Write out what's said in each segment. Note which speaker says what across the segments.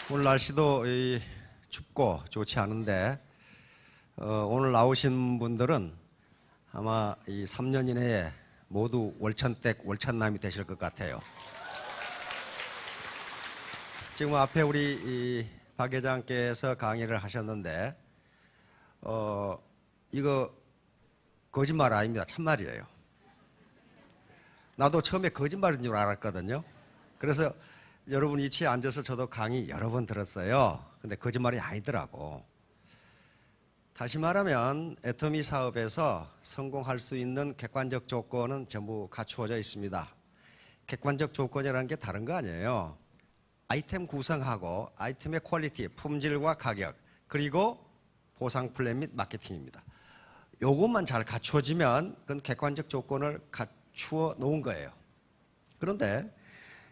Speaker 1: 오늘 날씨도 춥고 좋지 않은데 오늘 나오신 분들은 아마 이 3년 이내에 모두 월천댁 월천남이 되실 것 같아요. 지금 앞에 우리 박 회장께서 강의를 하셨는데 이거 거짓말 아닙니다. 참말이에요. 나도 처음에 거짓말인 줄 알았거든요. 그래서 여러분 위치에 앉아서 저도 강의 여러 번 들었어요. 근데 거짓말이 아니더라고. 다시 말하면 애터미 사업에서 성공할 수 있는 객관적 조건은 전부 갖추어져 있습니다. 객관적 조건이라는 게 다른 거 아니에요. 아이템 구성하고 아이템의 퀄리티, 품질과 가격, 그리고 보상 플랜 및 마케팅입니다. 요것만 잘 갖추어지면 그건 객관적 조건을 갖추어 놓은 거예요. 그런데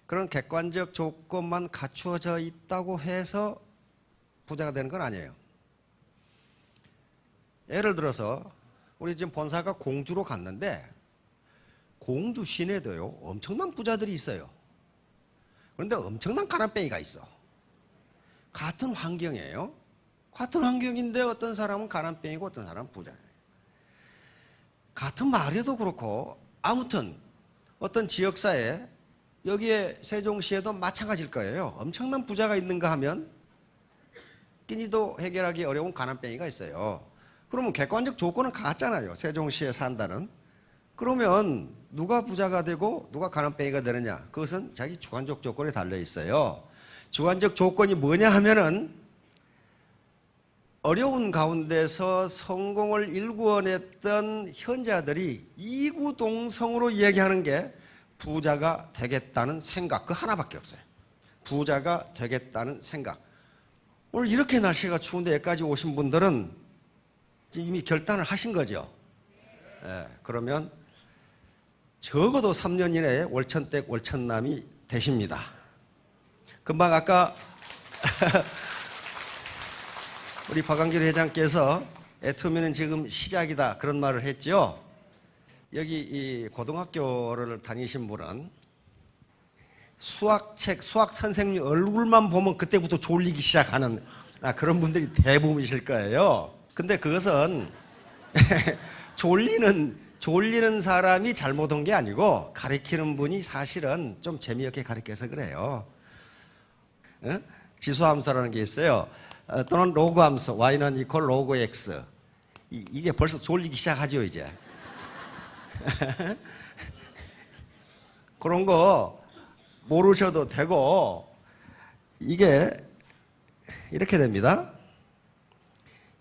Speaker 1: 그런 객관적 조건만 갖추어져 있다고 해서 부자가 되는 건 아니에요. 예를 들어서 우리 지금 본사가 공주로 갔는데 공주 시내도요 엄청난 부자들이 있어요. 그런데 엄청난 가난뱅이가 있어. 같은 환경이에요. 같은 환경인데 어떤 사람은 가난뱅이고 어떤 사람은 부자예요. 같은 마을에도 그렇고 아무튼 어떤 지역사회 여기에 세종시에도 마찬가지일 거예요. 엄청난 부자가 있는가 하면 끼니도 해결하기 어려운 가난뱅이가 있어요. 그러면 객관적 조건은 같잖아요. 세종시에 산다는. 그러면 누가 부자가 되고 누가 가난뱅이가 되느냐? 그것은 자기 주관적 조건에 달려 있어요. 주관적 조건이 뭐냐 하면은 어려운 가운데서 성공을 일구어냈던 현자들이 이구동성으로 이야기하는 게 부자가 되겠다는 생각, 그 하나밖에 없어요. 부자가 되겠다는 생각. 오늘 이렇게 날씨가 추운데 여기까지 오신 분들은 이미 결단을 하신 거죠. 그러면 적어도 3년 이내에 월천댁 월천남이 되십니다. 금방 아까 우리 박광길 회장께서 애터미는 지금 시작이다 그런 말을 했죠. 여기 이 고등학교를 다니신 분은 수학책, 수학 선생님 얼굴만 보면 그때부터 졸리기 시작하는 그런 분들이 대부분이실 거예요. 근데 그것은 졸리는 사람이 잘못 온 게 아니고 가르치는 분이 사실은 좀 재미없게 가르쳐서 그래요. 지수함수라는 게 있어요. 또는 로그 함수, y는 이퀄 로그 x. 이게 벌써 졸리기 시작하죠, 이제. 그런 거 모르셔도 되고, 이게 이렇게 됩니다.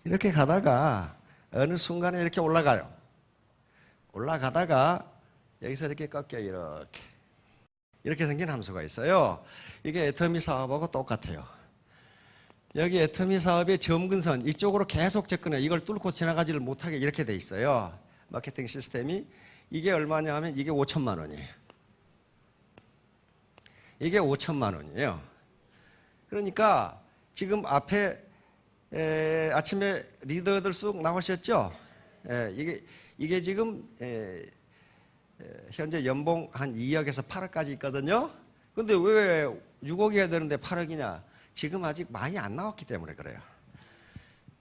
Speaker 1: 이렇게 가다가 어느 순간에 이렇게 올라가요. 올라가다가 여기서 이렇게 꺾여요. 이렇게 생긴 함수가 있어요. 이게 애터미 사업하고 똑같아요. 여기 애터미 사업의 점근선 이쪽으로 계속 접근해요. 이걸 뚫고 지나가지를 못하게 이렇게 돼 있어요. 마케팅 시스템이. 이게 얼마냐 하면 이게 5천만 원이에요. 이게 5천만 원이에요. 그러니까 지금 앞에 아침에 리더들 쑥 나오셨죠? 이게 지금 현재 연봉 한 2억에서 8억까지 있거든요. 근데 왜 6억이 해야 되는데 8억이냐? 지금 아직 많이 안 나왔기 때문에 그래요.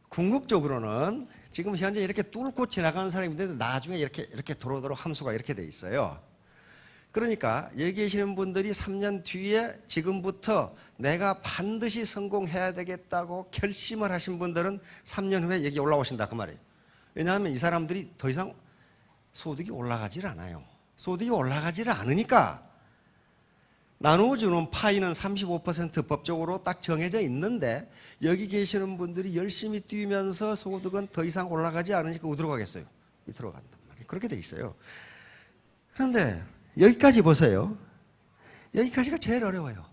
Speaker 1: 궁극적으로는 지금 현재 이렇게 뚫고 지나가는 사람인데 나중에 이렇게 들어오도록 함수가 이렇게 돼 있어요. 그러니까 여기 계시는 분들이 3년 뒤에 지금부터 내가 반드시 성공해야 되겠다고 결심을 하신 분들은 3년 후에 여기 올라오신다 그 말이에요. 왜냐하면 이 사람들이 더 이상 소득이 올라가질 않아요. 소득이 올라가지를 않으니까 나누어주는 파이는 35% 법적으로 딱 정해져 있는데 여기 계시는 분들이 열심히 뛰면서 소득은 더 이상 올라가지 않으니까 어디로 가겠어요? 밑으로 간단 말이에요. 그렇게 돼 있어요. 그런데 여기까지 보세요. 여기까지가 제일 어려워요.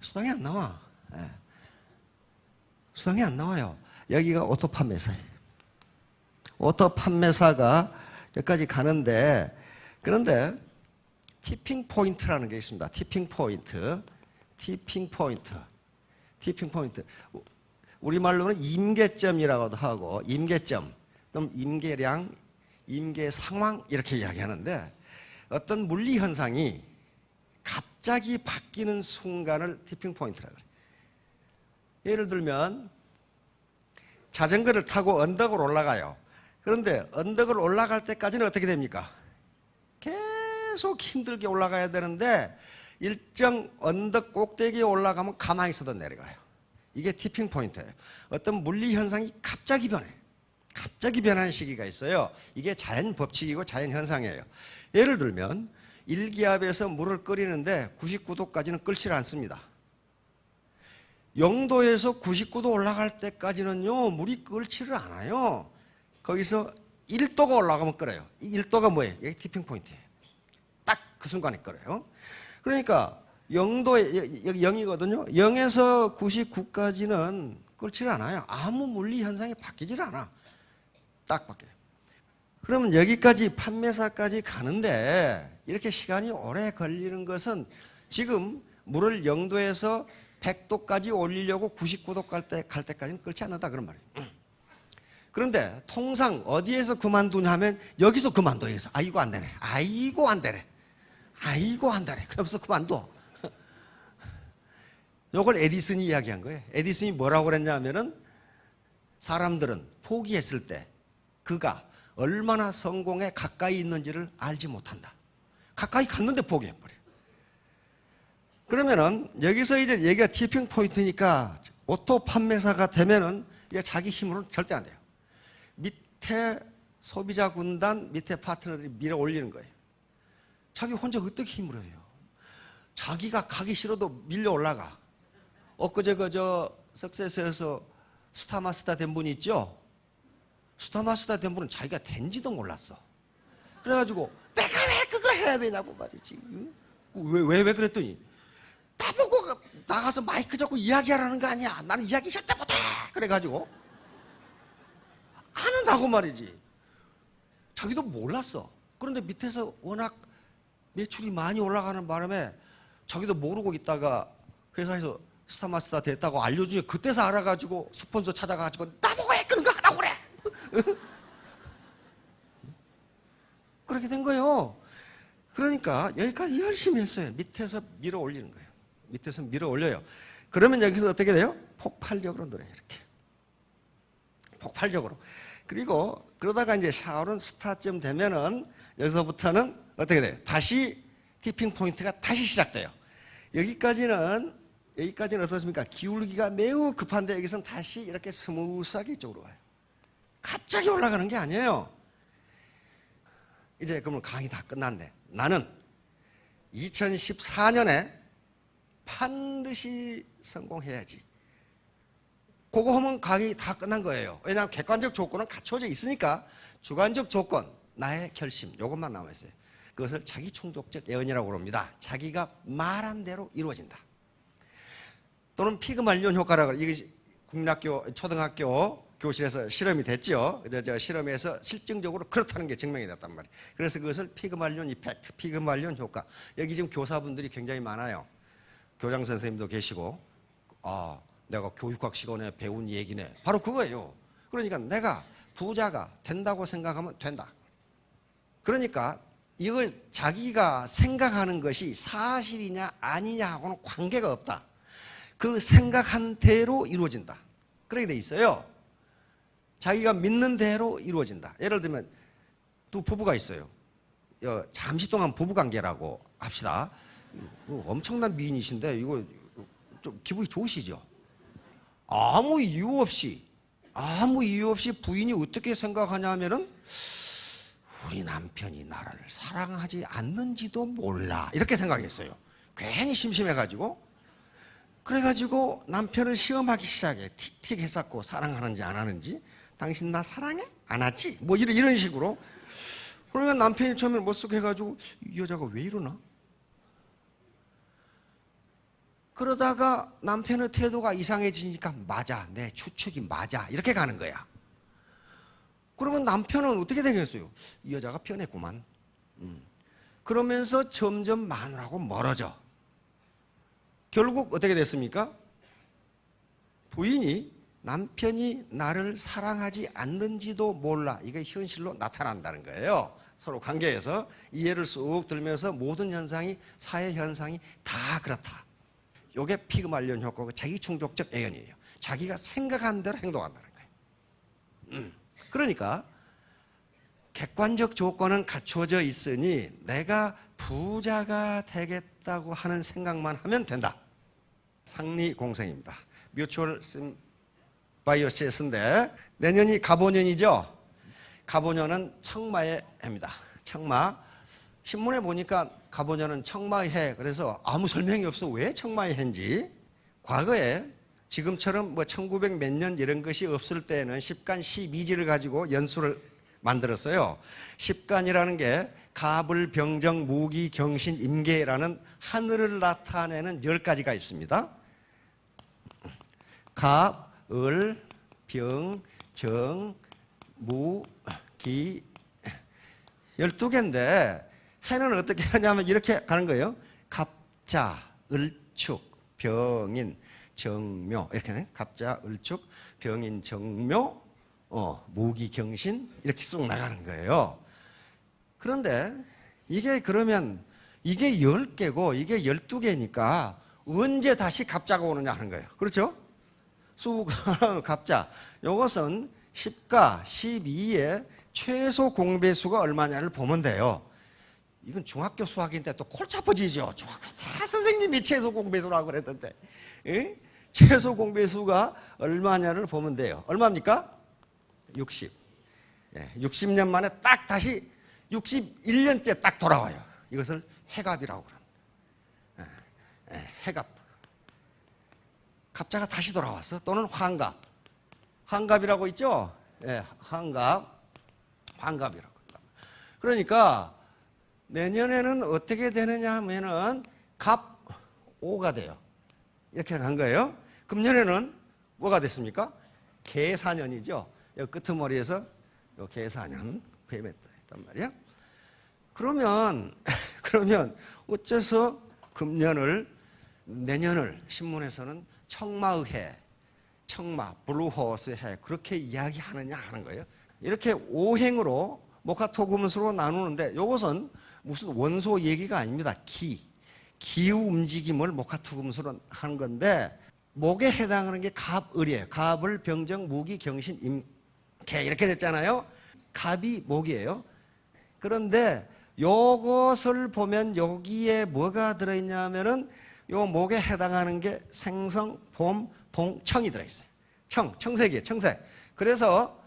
Speaker 1: 수당이 안 나와. 수당이 안 나와요. 여기가 오토 판매사예요. 오토 판매사가 여기까지 가는데 그런데 티핑 포인트라는 게 있습니다. 티핑 포인트. 우리말로는 임계점이라고도 하고 임계점, 그럼 임계량, 임계상황 이렇게 이야기하는데 어떤 물리 현상이 갑자기 바뀌는 순간을 티핑 포인트라고 그래요. 예를 들면 자전거를 타고 언덕을 올라가요. 그런데 언덕을 올라갈 때까지는 어떻게 됩니까? 계속 힘들게 올라가야 되는데 일정 언덕 꼭대기에 올라가면 가만히 있어도 내려가요. 이게 티핑 포인트예요. 어떤 물리 현상이 갑자기 변해. 갑자기 변하는 시기가 있어요. 이게 자연 법칙이고 자연 현상이에요. 예를 들면 일기압에서 물을 끓이는데 99도까지는 끓지 않습니다. 0도에서 99도 올라갈 때까지는요, 물이 끓지를 않아요. 거기서 1도가 올라가면 끓어요. 이 1도가 뭐예요? 이게 티핑 포인트예요. 딱 그 순간에 끓어요. 그러니까 0도에, 여기 0이거든요. 0에서 99까지는 끓지를 않아요. 아무 물리 현상이 바뀌질 않아. 딱 바뀌어요. 그러면 여기까지 판매사까지 가는데 이렇게 시간이 오래 걸리는 것은 지금 물을 0도에서 100도까지 올리려고 99도 갈 때까지는 끓지 않는다 그런 말이에요. 그런데 통상 어디에서 그만두냐 하면 여기서 그만둬. 여기서 아이고 안 되네. 아이고 안 되네. 아이고 안 되네. 그러면서 그만둬. 이걸 에디슨이 이야기한 거예요. 에디슨이 뭐라고 그랬냐 하면은 사람들은 포기했을 때 그가 얼마나 성공에 가까이 있는지를 알지 못한다. 가까이 갔는데 포기해버려요. 그러면은 여기서 이제 얘기가 티핑 포인트니까 오토 판매사가 되면은 이게 자기 힘으로는 절대 안 돼요. 밑에 소비자 군단, 밑에 파트너들이 밀어 올리는 거예요. 자기 혼자 어떻게 힘을 해요? 자기가 가기 싫어도 밀려 올라가. 엊그제 그저 석세스에서 스타마스터 된 분이 있죠? 스타마스터 된 분은 자기가 된지도 몰랐어. 그래가지고 내가 왜 그거 해야 되냐고 말이지. 왜 그랬더니 나보고 나가서 마이크 잡고 이야기하라는 거 아니야. 나는 이야기 절대 못해. 그래가지고 안 한다고 말이지. 자기도 몰랐어. 그런데 밑에서 워낙 매출이 많이 올라가는 바람에 자기도 모르고 있다가 회사에서 스타마스터 됐다고 알려주니 그때서 알아가지고 스폰서 찾아가지고 나보고 왜 그런 거 하라고 그래. 그렇게 된 거예요. 그러니까 여기까지 열심히 했어요. 밑에서 밀어 올리는 거예요. 밑에서 밀어 올려요. 그러면 여기서 어떻게 돼요? 폭발적으로 늘어요. 이렇게. 폭발적으로. 그리고 그러다가 이제 샤오른 스타쯤 되면은 여기서부터는 어떻게 돼요? 다시 티핑 포인트가 다시 시작돼요. 여기까지는 어떻습니까? 기울기가 매우 급한데 여기서는 다시 이렇게 스무스하게 이쪽으로 와요. 갑자기 올라가는 게 아니에요. 이제 그러면 강의 다 끝났네. 나는 2014년에 반드시 성공해야지. 그거 하면 강의 다 끝난 거예요. 왜냐하면 객관적 조건은 갖춰져 있으니까 주관적 조건, 나의 결심, 이것만 남아있어요. 그것을 자기 충족적 예언이라고 합니다. 자기가 말한 대로 이루어진다. 또는 피그말리온 효과라고 이게 국민학교, 초등학교 교실에서 실험이 됐죠. 저 실험에서 실증적으로 그렇다는 게 증명이 됐단 말이에요. 그래서 그것을 피그말리온 이펙트, 피그말리온 효과. 여기 지금 교사분들이 굉장히 많아요. 교장 선생님도 계시고, 내가 교육학 시간에 배운 얘기네. 바로 그거예요. 그러니까 내가 부자가 된다고 생각하면 된다. 그러니까 이걸 자기가 생각하는 것이 사실이냐 아니냐하고는 관계가 없다. 그 생각한 대로 이루어진다. 그렇게 돼 있어요. 자기가 믿는 대로 이루어진다. 예를 들면 두 부부가 있어요. 잠시 동안 부부관계라고 합시다. 엄청난 미인이신데 이거 좀 기분이 좋으시죠? 아무 이유 없이 부인이 어떻게 생각하냐 하면은 우리 남편이 나를 사랑하지 않는지도 몰라 이렇게 생각했어요. 괜히 심심해가지고 그래가지고 남편을 시험하기 시작해. 틱틱 했었고 사랑하는지 안 하는지. 당신 나 사랑해? 안 하지? 뭐 이런 식으로. 그러면 남편이 처음에 머쓱 해가지고 이 여자가 왜 이러나? 그러다가 남편의 태도가 이상해지니까 맞아, 내 추측이 맞아 이렇게 가는 거야. 그러면 남편은 어떻게 되겠어요? 이 여자가 변했구만. 그러면서 점점 마누라하고 멀어져. 결국 어떻게 됐습니까? 부인이 남편이 나를 사랑하지 않는지도 몰라. 이게 현실로 나타난다는 거예요. 서로 관계에서 이해를 쑥 들면서 모든 현상이, 사회 현상이 다 그렇다. 이게 피그말리온 효과고 자기 충족적 예언이에요. 자기가 생각한 대로 행동한다는 거예요. 그러니까 객관적 조건은 갖추어져 있으니 내가 부자가 되겠다고 하는 생각만 하면 된다. 상리공생입니다. 뮤추얼 심바이오시스인데 내년이 갑오년이죠. 갑오년은 청마의 해입니다. 청마. 신문에 보니까 갑오년은 청마의 해. 그래서 아무 설명이 없어. 왜 청마의 해인지. 과거에 지금처럼 뭐 1900 몇 년 이런 것이 없을 때에는 십간 12지를 가지고 연수를 만들었어요. 십간이라는 게 갑을, 병정, 무기, 경신, 임계라는 하늘을 나타내는 10가지가 있습니다. 갑, 을, 병, 정, 무, 기 12개인데 해는 어떻게 하냐면 이렇게 가는 거예요. 갑자, 을축, 병인, 정묘 이렇게 갑자, 을축, 병인, 정묘, 무기, 경신 이렇게 쑥 나가는 거예요. 그런데 이게 그러면 이게 10개고 이게 12개니까 언제 다시 갑자가 오느냐 하는 거예요. 그렇죠? 갑자. 이것은 10가 12의 최소 공배수가 얼마냐를 보면 돼요. 이건 중학교 수학인데 또 골차퍼지죠. 중학교 다 선생님이 최소 공배수라고 그랬던데. 에? 최소 공배수가 얼마냐를 보면 돼요. 얼마입니까? 60. 60년 만에 딱 다시 61년째 딱 돌아와요. 이것을 해갑이라고 그럽니다. 해갑. 갑자가 다시 돌아왔어. 또는 환갑. 환갑이라고 있죠? 환갑. 환갑이라고. 그러니까 내년에는 어떻게 되느냐 하면은 갑 5가 돼요. 이렇게 간 거예요. 금년에는 뭐가 됐습니까? 개사년이죠. 여기 끄트머리에서 요 개사년 뱀했단 말이야. 그러면 어째서 금년을 내년을 신문에서는 청마의 해, 청마, 블루호스의 해 그렇게 이야기하느냐 하는 거예요. 이렇게 5행으로 목화토금수로 나누는데 이것은 무슨 원소 얘기가 아닙니다. 기후 움직임을 목화토금수로 하는 건데 목에 해당하는 게 갑을이에요. 갑을, 병정, 무기, 경신, 임계 이렇게 됐잖아요. 갑이 목이에요. 그런데 요것을 보면 여기에 뭐가 들어있냐면은 요 목에 해당하는 게 생성, 봄, 동, 청이 들어있어요. 청색이에요. 청색. 그래서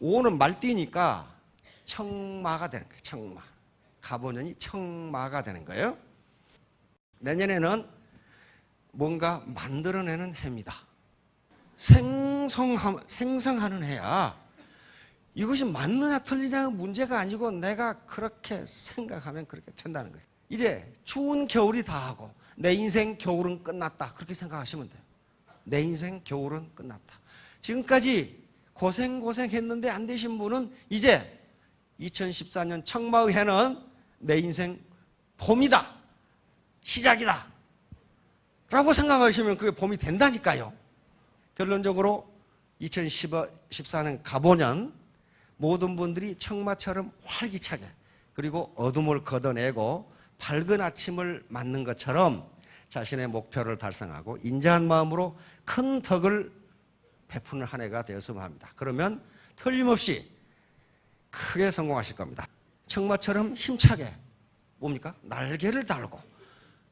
Speaker 1: 5는 말띠니까 청마가 되는 거예요. 청마. 갑오년이 청마가 되는 거예요. 내년에는 뭔가 만들어내는 해입니다. 생성하는 해야. 이것이 맞느냐 틀리냐는 문제가 아니고 내가 그렇게 생각하면 그렇게 된다는 거예요. 이제 추운 겨울이 다 하고 내 인생 겨울은 끝났다. 그렇게 생각하시면 돼요. 내 인생 겨울은 끝났다. 지금까지 고생했는데 안 되신 분은 이제 2014년 청마의 해는 내 인생 봄이다. 시작이다. 라고 생각하시면 그게 봄이 된다니까요. 결론적으로 2014년 갑오년 모든 분들이 청마처럼 활기차게 그리고 어둠을 걷어내고 밝은 아침을 맞는 것처럼 자신의 목표를 달성하고 인자한 마음으로 큰 덕을 베푸는 한 해가 되었으면 합니다. 그러면 틀림없이 크게 성공하실 겁니다. 청마처럼 힘차게 뭡니까? 날개를 달고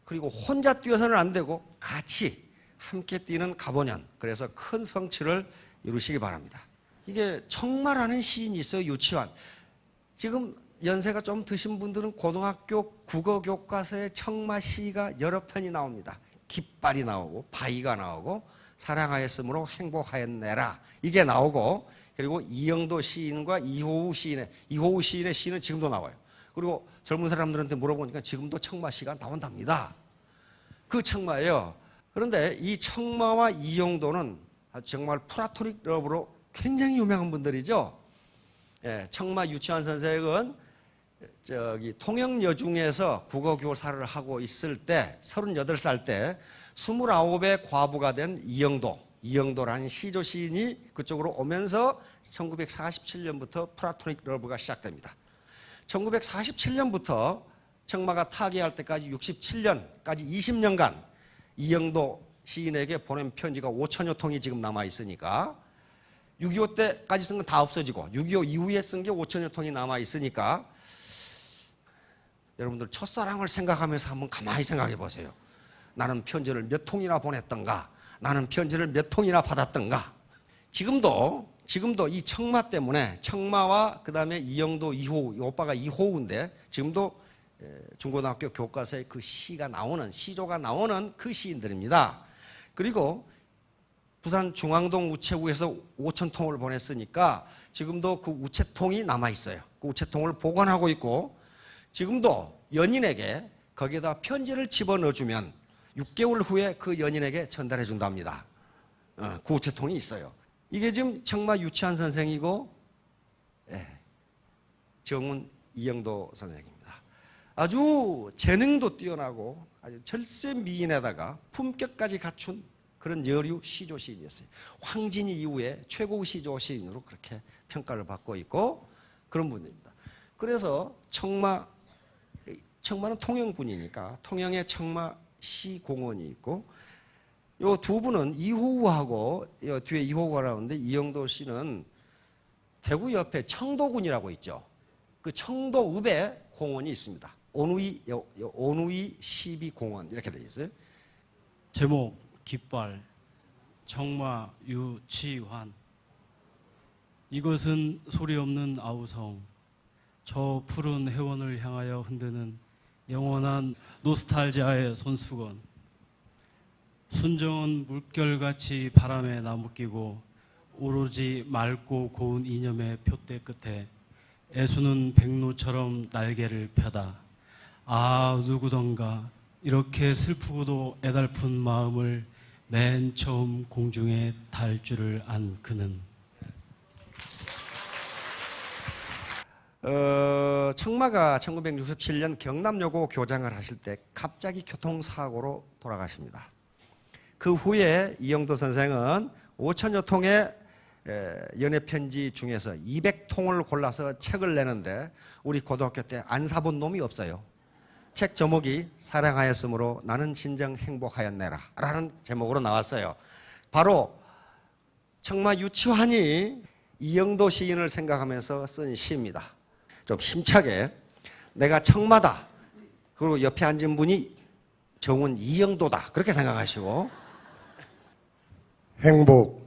Speaker 1: 그리고 혼자 뛰어서는 안 되고 같이 함께 뛰는 갑오년. 그래서 큰 성취를 이루시기 바랍니다. 이게 청마라는 시인이 있어요. 유치원. 지금 연세가 좀 드신 분들은 고등학교 국어 교과서에 청마 시가 여러 편이 나옵니다. 깃발이 나오고 바위가 나오고 사랑하였으므로 행복하였네라 이게 나오고 그리고 이영도 시인과 이호우 시인의 시는 지금도 나와요. 그리고 젊은 사람들한테 물어보니까 지금도 청마 시가 나온답니다. 그 청마예요. 그런데 이 청마와 이영도는 정말 플라토닉 러브로 굉장히 유명한 분들이죠. 청마 유치원 선생은 통영여중에서 국어교사를 하고 있을 때 38살 때 29의 과부가 된 이영도라는 시조 시인이 그쪽으로 오면서 1947년부터 플라토닉 러브가 시작됩니다. 1947년부터 청마가 타계할 때까지 67년까지 20년간 이영도 시인에게 보낸 편지가 5천여 통이 지금 남아 있으니까 6.25 때까지 쓴 건 다 없어지고 6.25 이후에 쓴 게 5천여 통이 남아 있으니까 여러분들 첫사랑을 생각하면서 한번 가만히 생각해 보세요. 나는 편지를 몇 통이나 보냈던가? 나는 편지를 몇 통이나 받았던가? 지금도 이 청마 때문에 청마와 그 다음에 이영도 2호, 오빠가 2호인데 지금도 중고등학교 교과서에 그 시가 나오는, 시조가 나오는 그 시인들입니다. 그리고 부산 중앙동 우체국에서 5천 통을 보냈으니까 지금도 그 우체통이 남아 있어요. 그 우체통을 보관하고 있고 지금도 연인에게 거기에다 편지를 집어넣어주면 6개월 후에 그 연인에게 전달해 준답니다. 그 우체통이 있어요. 이게 지금 청마 유치한 선생이고 정운 이영도 선생입니다. 아주 재능도 뛰어나고 아주 절세 미인에다가 품격까지 갖춘 그런 여류 시조 시인이었어요. 황진이 이후에 최고 시조 시인으로 그렇게 평가를 받고 있고 그런 분입니다. 그래서 청마는 통영군이니까 통영에 청마 시공원이 있고 요 두 분은 이호우하고 뒤에 이호우가 나오는데 이영도 씨는 대구 옆에 청도군이라고 있죠. 그 청도읍에 공원이 있습니다. 온우이 시비공원 이렇게 되어 있어요.
Speaker 2: 제목 깃발 청마 유치환. 이것은 소리 없는 아우성, 저 푸른 해원을 향하여 흔드는 영원한 노스탈지아의 손수건. 순정은 물결같이 바람에 나무끼고 오로지 맑고 고운 이념의 표대 끝에 애수는 백로처럼 날개를 펴다. 아, 누구던가 이렇게 슬프고도 애달픈 마음을 맨 처음 공중에 달 줄을 안 그는.
Speaker 1: 청마가 1967년 경남여고 교장을 하실 때 갑자기 교통사고로 돌아가십니다. 그 후에 이영도 선생은 5천여 통의 연애편지 중에서 200통을 골라서 책을 내는데 우리 고등학교 때 안 사본 놈이 없어요. 책 제목이 사랑하였으므로 나는 진정 행복하였네라 라는 제목으로 나왔어요. 바로 청마 유치환이 이영도 시인을 생각하면서 쓴 시입니다. 좀 힘차게 내가 청마다 그리고 옆에 앉은 분이 정운 이영도다 그렇게 생각하시고
Speaker 3: 행복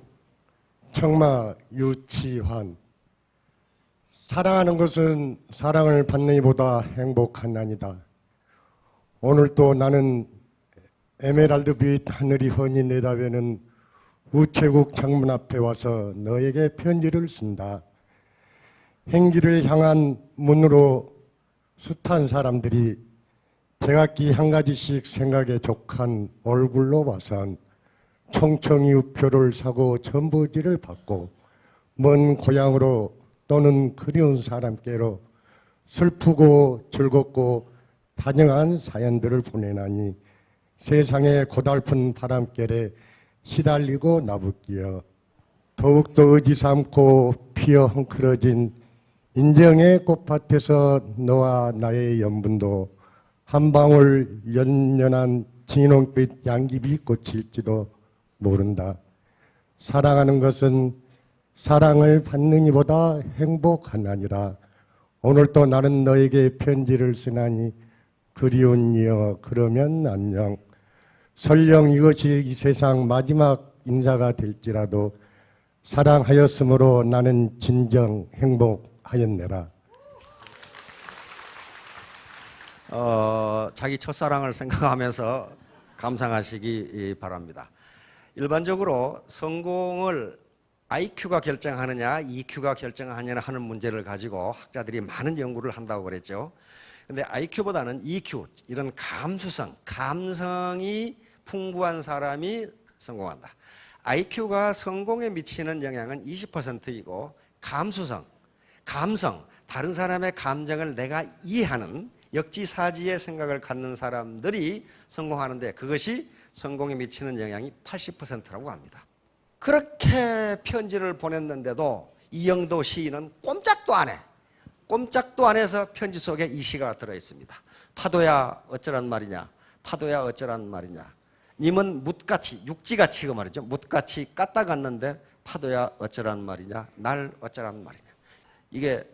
Speaker 3: 청마 유치환. 사랑하는 것은 사랑을 받는 이보다 행복한 아니다. 오늘 또 나는 에메랄드빛 하늘이 훤히 내다보는 우체국 창문 앞에 와서 너에게 편지를 쓴다. 행기를 향한 문으로 숱한 사람들이 제각기 한 가지씩 생각에 족한 얼굴로 봐선 총총히 우표를 사고 전부지를 받고 먼 고향으로 또는 그리운 사람께로 슬프고 즐겁고 다정한 사연들을 보내나니 세상의 고달픈 바람결에 시달리고 나부끼어 더욱더 의지삼고 피어 헝클어진 인정의 꽃밭에서 너와 나의 연분도 한 방울 연연한 진홍빛 양귀비 꽃일지도 모른다. 사랑하는 것은 사랑을 받는 이보다 행복하나니라. 오늘 또 나는 너에게 편지를 쓰나니 그리운 이여 그러면 안녕. 설령 이것이 이 세상 마지막 인사가 될지라도 사랑하였으므로 나는 진정 행복하였네라.
Speaker 1: 자기 첫사랑을 생각하면서 감상하시기 바랍니다. 일반적으로 성공을 IQ가 결정하느냐 EQ가 결정하느냐 하는 문제를 가지고 학자들이 많은 연구를 한다고 그랬죠. 근데 IQ보다는 EQ, 이런 감수성, 감성이 풍부한 사람이 성공한다. IQ가 성공에 미치는 영향은 20%이고 감수성, 감성, 다른 사람의 감정을 내가 이해하는 역지사지의 생각을 갖는 사람들이 성공하는데 그것이 성공에 미치는 영향이 80%라고 합니다. 그렇게 편지를 보냈는데도 이영도 시인은 꼼짝도 안 해. 꼼짝도 안 해서 편지 속에 이 시가 들어있습니다. 파도야 어쩌란 말이냐, 파도야 어쩌란 말이냐, 님은 뭇같이 육지같이 그 말이죠. 뭇같이 깠다 갔는데 파도야 어쩌란 말이냐, 날 어쩌란 말이냐. 이게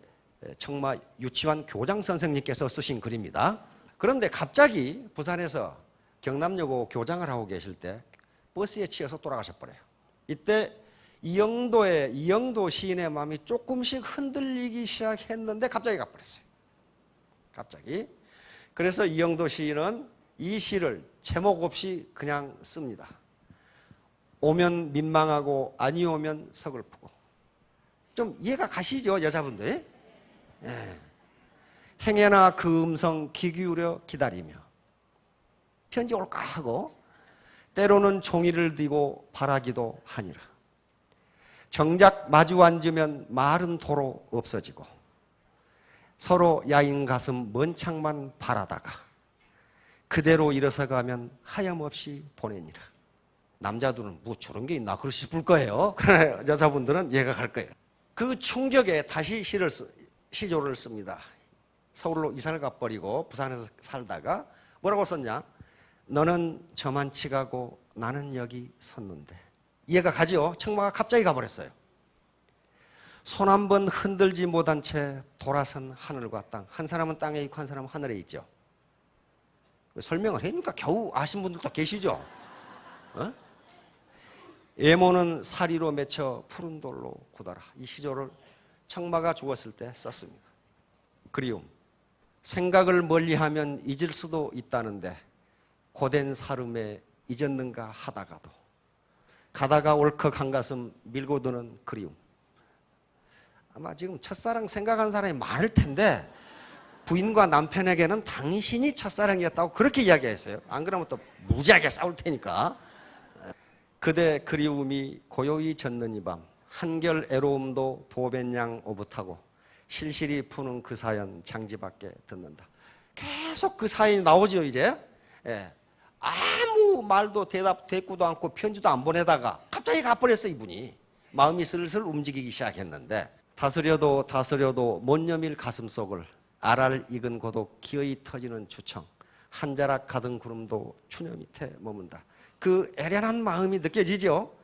Speaker 1: 청마 유치원 교장 선생님께서 쓰신 글입니다. 그런데 갑자기 부산에서 경남여고 교장을 하고 계실 때 버스에 치여서 돌아가셔버려요. 이때 이영도 시인의 마음이 조금씩 흔들리기 시작했는데 갑자기 가버렸어요. 갑자기. 그래서 이영도 시인은 이 시를 제목 없이 그냥 씁니다. 오면 민망하고 아니 오면 서글프고. 좀 이해가 가시죠, 여자분들? 예. 행여나 그 음성 귀 기울여 기다리며 편지 올까 하고 때로는 종이를 들고 바라기도 하니라. 정작 마주 앉으면 말은 도로 없어지고 서로 야인 가슴 먼 창만 바라다가 그대로 일어서 가면 하염없이 보내니라. 남자들은 뭐 저런 게 있나 그러시 싶을 거예요. 그러나 여자분들은 이해가 갈 거예요. 그 충격에 다시 시조를 씁니다. 서울로 이사를 가버리고 부산에서 살다가 뭐라고 썼냐? 너는 저만치 가고 나는 여기 섰는데. 이해가 가죠? 청마가 갑자기 가버렸어요. 손 한 번 흔들지 못한 채 돌아선 하늘과 땅. 한 사람은 땅에 있고 한 사람은 하늘에 있죠. 설명을 해니까 겨우 아신 분들도 계시죠? 어? 예모는 사리로 맺혀 푸른 돌로 굳어라. 이 시조를 청마가 죽었을 때 썼습니다. 그리움. 생각을 멀리하면 잊을 수도 있다는데 고된 사름에 잊었는가 하다가도 가다가 울컥 한 가슴 밀고 드는 그리움. 아마 지금 첫사랑 생각한 사람이 많을 텐데 부인과 남편에게는 당신이 첫사랑이었다고 그렇게 이야기했어요. 안 그러면 또 무지하게 싸울 테니까. 그대 그리움이 고요히 젖는 이 밤 한결 애로움도 보벤양 오붓하고 실실이 푸는 그 사연 장지밖에 듣는다. 계속 그 사연이 나오죠 이제. 예. 아무 말도 대꾸도 않고 편지도 안 보내다가 갑자기 가버렸어 이분이. 마음이 슬슬 움직이기 시작했는데 다스려도 못 여밀 가슴속을 알알 익은 고독 기어이 터지는 추청 한 자락 가득 구름도 추녀 밑에 머문다. 그 애련한 마음이 느껴지죠.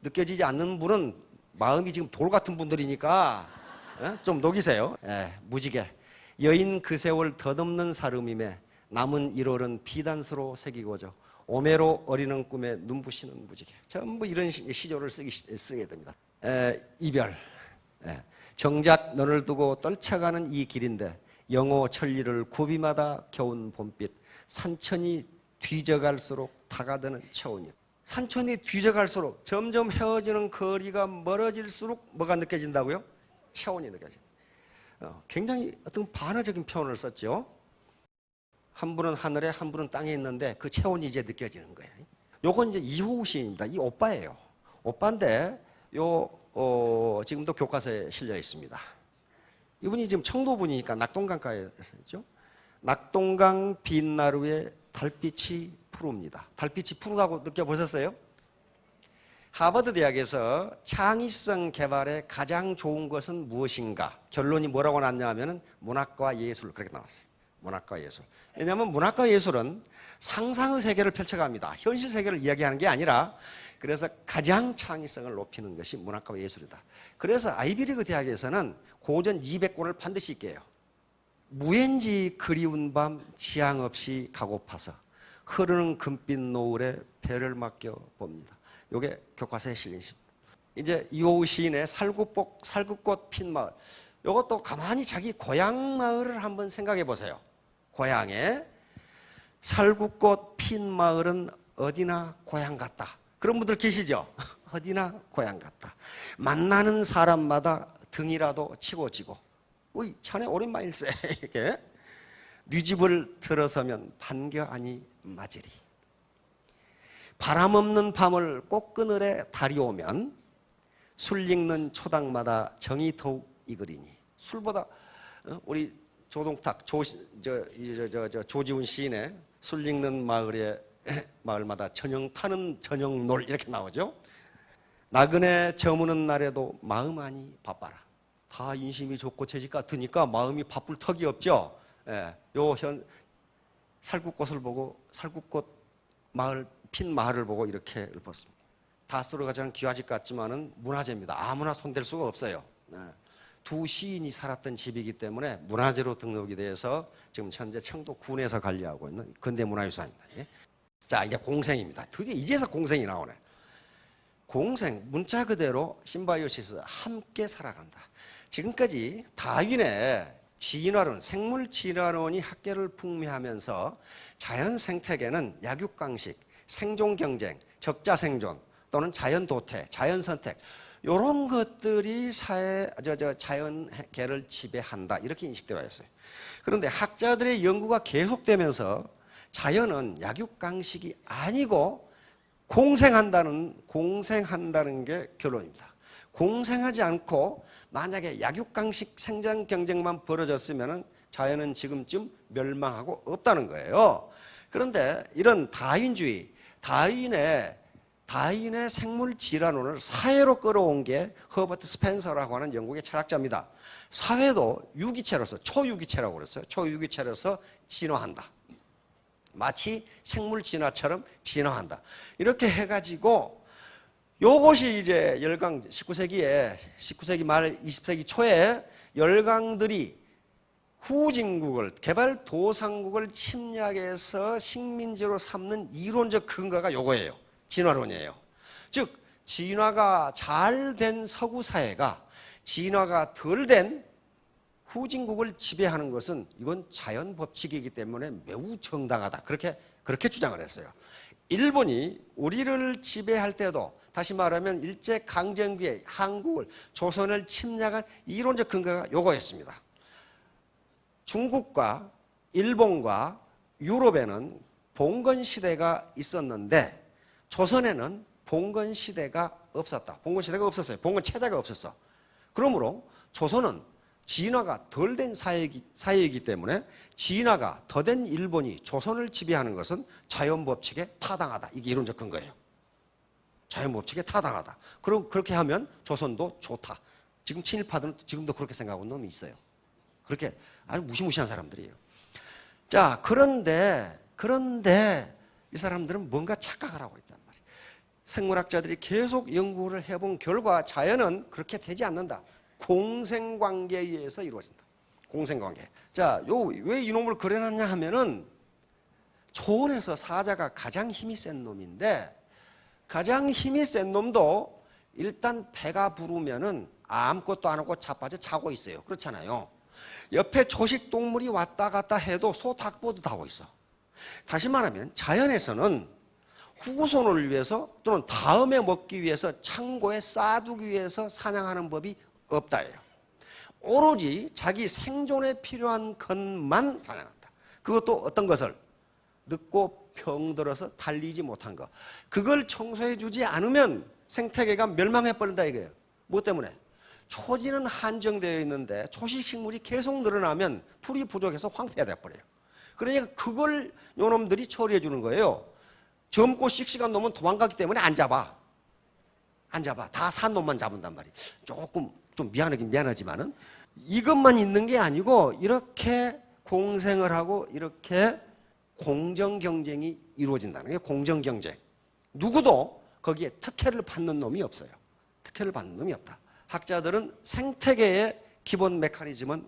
Speaker 1: 느껴지지 않는 분은 마음이 지금 돌 같은 분들이니까 좀 녹이세요. 무지개 여인 그 세월 덧없는 사름임에 남은 1월은 비단수로 새기고죠. 오매로 어리는 꿈에 눈부시는 무지개. 전부 이런 시조를 쓰게 됩니다. 이별. 정작 너를 두고 떨쳐가는 이 길인데 영호 천리를 구비마다 겨운 봄빛 산천이 뒤져갈수록 다가드는 처우니 산천이 뒤져갈수록 점점 헤어지는 거리가 멀어질수록 뭐가 느껴진다고요? 체온이 느껴진다. 굉장히 어떤 반어적인 표현을 썼죠. 한 분은 하늘에 한 분은 땅에 있는데 그 체온이 이제 느껴지는 거예요. 요건 이제 이호우 시인입니다. 이 오빠예요. 오빠인데 지금도 교과서에 실려 있습니다. 이분이 지금 청도분이니까 낙동강가에 있죠. 낙동강 빛나루에 달빛이 푸릅니다. 달빛이 푸르다고 느껴보셨어요? 하버드 대학에서 창의성 개발에 가장 좋은 것은 무엇인가? 결론이 뭐라고 났냐면은 문학과 예술 그렇게 나왔어요. 문학과 예술. 왜냐하면 문학과 예술은 상상의 세계를 펼쳐갑니다. 현실 세계를 이야기하는 게 아니라 그래서 가장 창의성을 높이는 것이 문학과 예술이다. 그래서 아이비리그 대학에서는 고전 200권을 반드시 있게 해요. 무엔지 그리운 밤 지향 없이 가고파서 흐르는 금빛 노을에 배를 맡겨 봅니다. 이게 교과서에 실린 시입니다. 이제 이호우 시인의 살구꽃 핀 마을. 이것도 가만히 자기 고향 마을을 한번 생각해 보세요. 고향에 살구꽃 핀 마을은 어디나 고향 같다. 그런 분들 계시죠? 어디나 고향 같다. 만나는 사람마다 등이라도 치고 지고 어이 자네 오랜만일세 이렇게 네 집을 들어서면 반겨 아니 맞으리. 바람 없는 밤을 꽃그늘에 달이 오면 술 익는 초당마다 정이 더욱 익으리니. 술보다 우리 조동탁 조지훈 시인의 술 익는 마을마다 저녁 타는 저녁놀 이렇게 나오죠. 나그네 저무는 날에도 마음 아니 바빠라. 다 인심이 좋고 재직 같으니까 마음이 바쁠 턱이 없죠. 살구꽃을 보고 살구꽃 마을 핀 마을을 보고 이렇게 읊었습니다. 다스로가 저는 기와집 같지만은 문화재입니다. 아무나 손댈 수가 없어요. 두 시인이 살았던 집이기 때문에 문화재로 등록이 돼서 지금 현재 청도군에서 관리하고 있는 근대문화유산입니다. 예? 자, 이제 공생입니다. 드디어 이제서 공생이 나오네. 공생, 문자 그대로 심바이오시스, 함께 살아간다. 지금까지 다윈의 진화론, 생물 진화론이 학계를 풍미하면서 자연 생태계는 약육강식, 생존 경쟁, 적자 생존 또는 자연 도태, 자연 선택 이런 것들이 자연계를 지배한다 이렇게 인식되어 있어요. 그런데 학자들의 연구가 계속되면서 자연은 약육강식이 아니고 공생한다는 게 결론입니다. 공생하지 않고 만약에 약육강식 생장 경쟁만 벌어졌으면 자연은 지금쯤 멸망하고 없다는 거예요. 그런데 이런 다윈주의, 다윈의 생물 진화론을 사회로 끌어온 게 허버트 스펜서라고 하는 영국의 철학자입니다. 사회도 유기체로서, 초유기체라고 그랬어요. 초유기체로서 진화한다. 마치 생물 진화처럼 진화한다. 이렇게 해가지고 요것이 이제 열강 19세기 말 20세기 초에 열강들이 후진국을 개발도상국을 침략해서 식민지로 삼는 이론적 근거가 요거예요. 진화론이에요. 즉 진화가 잘 된 서구 사회가 진화가 덜 된 후진국을 지배하는 것은 이건 자연 법칙이기 때문에 매우 정당하다. 그렇게 주장을 했어요. 일본이 우리를 지배할 때도 다시 말하면 일제 강점기에 한국을 조선을 침략한 이론적 근거가 요거였습니다. 중국과 일본과 유럽에는 봉건 시대가 있었는데 조선에는 봉건 시대가 없었다. 봉건 시대가 없었어요. 봉건 체제가 없었어. 그러므로 조선은 진화가 덜 된 사회이기 때문에 진화가 더 된 일본이 조선을 지배하는 것은 자연법칙에 타당하다. 이게 이론적 근거예요. 자연법칙에 타당하다. 그렇게 하면 조선도 좋다. 지금 친일파들은 지금도 그렇게 생각하는 놈이 있어요. 그렇게 아주 무시무시한 사람들이에요. 자, 그런데 이 사람들은 뭔가 착각을 하고 있단 말이에요. 생물학자들이 계속 연구를 해본 결과 자연은 그렇게 되지 않는다. 공생관계에 의해서 이루어진다. 공생관계. 자, 왜 이놈을 그려놨냐 하면은 초원에서 사자가 가장 힘이 센 놈인데 가장 힘이 센 놈도 일단 배가 부르면은 아무것도 안 하고 자빠져 자고 있어요. 그렇잖아요. 옆에 초식 동물이 왔다 갔다 해도 소, 닭, 보도 다 하고 있어. 다시 말하면 자연에서는 후손을 위해서 또는 다음에 먹기 위해서 창고에 쌓아두기 위해서 사냥하는 법이 없다예요. 오로지 자기 생존에 필요한 것만 사냥한다. 그것도 어떤 것을? 늙고 병들어서 달리지 못한 것. 그걸 청소해 주지 않으면 생태계가 멸망해 버린다 이거예요. 뭐 때문에? 초지는 한정되어 있는데 초식식물이 계속 늘어나면 풀이 부족해서 황폐가 돼버려요. 그러니까 그걸 요놈들이 처리해 주는 거예요. 젊고 씩씩한 놈은 도망가기 때문에 안 잡아. 다 산 놈만 잡은단 말이에요. 조금 좀 미안하긴 미안하지만은 이것만 있는 게 아니고 이렇게 공생을 하고 이렇게 공정 경쟁이 이루어진다는 게 공정 경쟁. 누구도 거기에 특혜를 받는 놈이 없어요. 특혜를 받는 놈이 없다. 학자들은 생태계의 기본 메커니즘은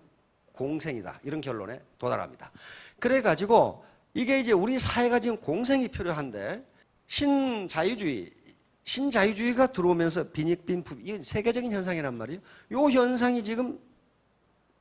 Speaker 1: 공생이다. 이런 결론에 도달합니다. 그래가지고 이게 이제 우리 사회가 지금 공생이 필요한데 신자유주의가 들어오면서 빈익빈부, 이게 세계적인 현상이란 말이에요. 이 현상이 지금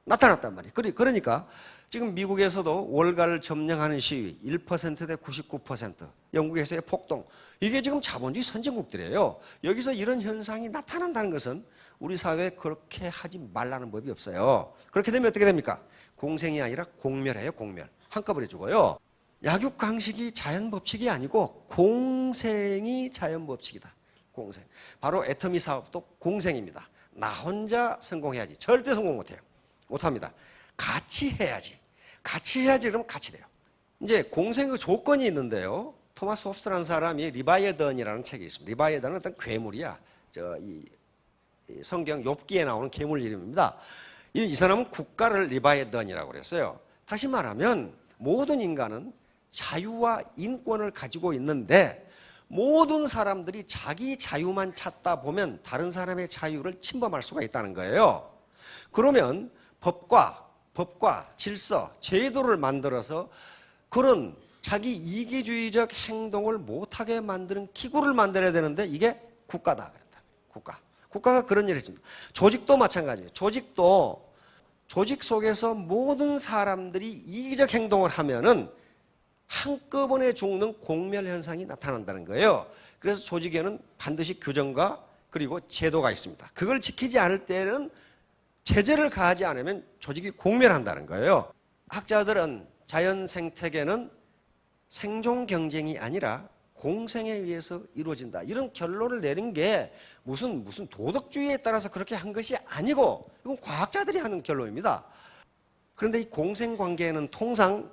Speaker 1: 나타났단 말이에요. 그러니까 지금 미국에서도 월가를 점령하는 시위 1% 대 99%, 영국에서의 폭동, 이게 지금 자본주의 선진국들이에요. 여기서 이런 현상이 나타난다는 것은 우리 사회에 그렇게 하지 말라는 법이 없어요. 그렇게 되면 어떻게 됩니까? 공생이 아니라 공멸해요. 공멸. 한꺼번에 죽어요. 약육강식이 자연법칙이 아니고 공생이 자연법칙이다. 공생. 바로 애터미 사업도 공생입니다. 나 혼자 성공해야지. 절대 성공 못해요. 못합니다. 같이 해야지. 그러면 같이 돼요. 이제 공생의 조건이 있는데요. 토마스 홉스라는 사람이 리바이어던이라는 책이 있습니다. 리바이어던은 어떤 괴물이야. 이 성경 욥기에 나오는 괴물 이름입니다. 이 사람은 국가를 리바이어던이라고 그랬어요. 다시 말하면 모든 인간은 자유와 인권을 가지고 있는데 모든 사람들이 자기 자유만 찾다 보면 다른 사람의 자유를 침범할 수가 있다는 거예요. 그러면 법과 질서, 제도를 만들어서 그런 자기 이기주의적 행동을 못하게 만드는 기구를 만들어야 되는데 이게 국가다. 국가가 그런 일을 해줍니다. 조직도 마찬가지예요. 조직 속에서 모든 사람들이 이기적 행동을 하면은 한꺼번에 죽는 공멸 현상이 나타난다는 거예요. 그래서 조직에는 반드시 규정과 그리고 제도가 있습니다. 그걸 지키지 않을 때는 제재를 가하지 않으면 조직이 공멸한다는 거예요. 학자들은 자연 생태계는 생존 경쟁이 아니라 공생에 의해서 이루어진다. 이런 결론을 내린 게 무슨 도덕주의에 따라서 그렇게 한 것이 아니고 이건 과학자들이 하는 결론입니다. 그런데 이 공생관계에는 통상